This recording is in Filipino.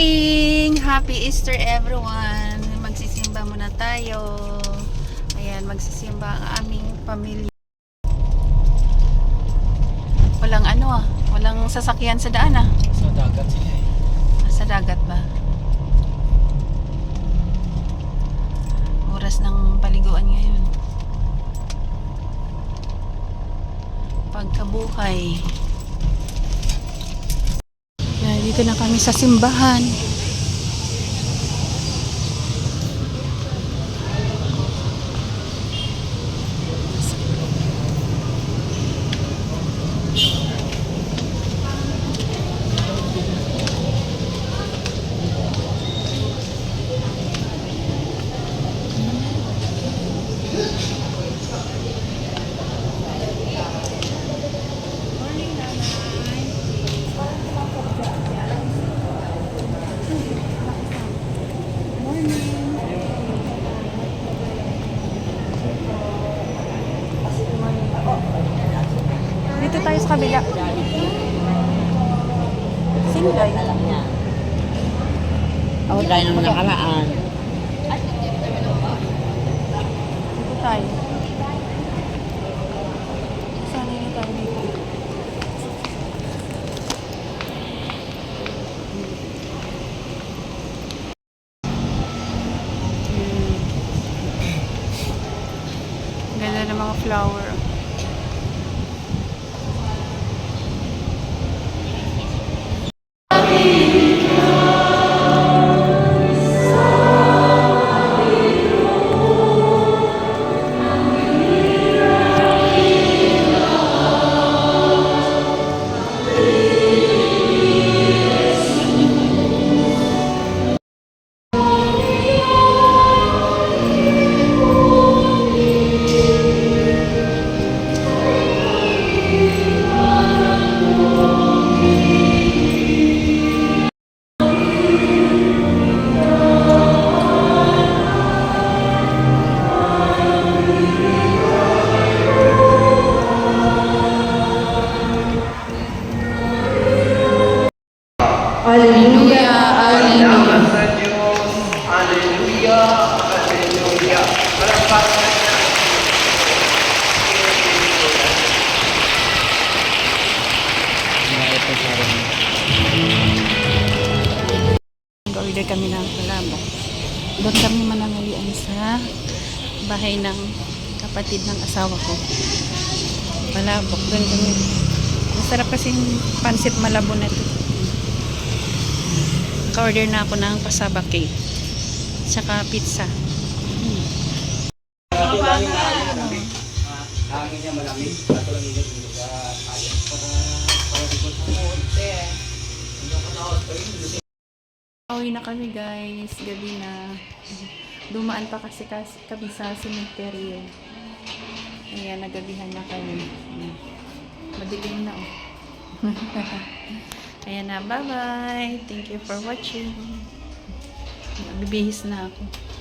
morning! Happy Easter everyone! Magsisimba muna tayo. Ayan, magsisimba ang aming pamilya. Walang walang sasakyan sa daan Sa dagat sila eh. Sa dagat ba? Oras ng paliguan ngayon. Pagkabuhay. Dito na kami sa simbahan. Dito tayo sa kabila. Sinday. Ako tayo ng nakaraan. Dito tayo. Saan na tayo dito? Ganda ng mga flower. Hallelujah, hallelujah. Sa Diyos. Hallelujah. Hallelujah. Palakpak na niya. Order kami ng palabok. Doon kami manangalian sa bahay ng kapatid ng asawa ko. Palabok. Doon kami. Masarap kasi yung pansit malabo na ito. Ka-order na ako ng pasaba cake. Tsaka pizza. Hangin niya malamig. Ato lang init sa kaya. Para di ko sa monte. Uwi na kami guys. Gabi na. Dumaan pa kasi kami sa cemetery. Ayan, nagabihan na kami. Madilim na Ayan na, bye-bye. Thank you for watching. Bibihis na ako.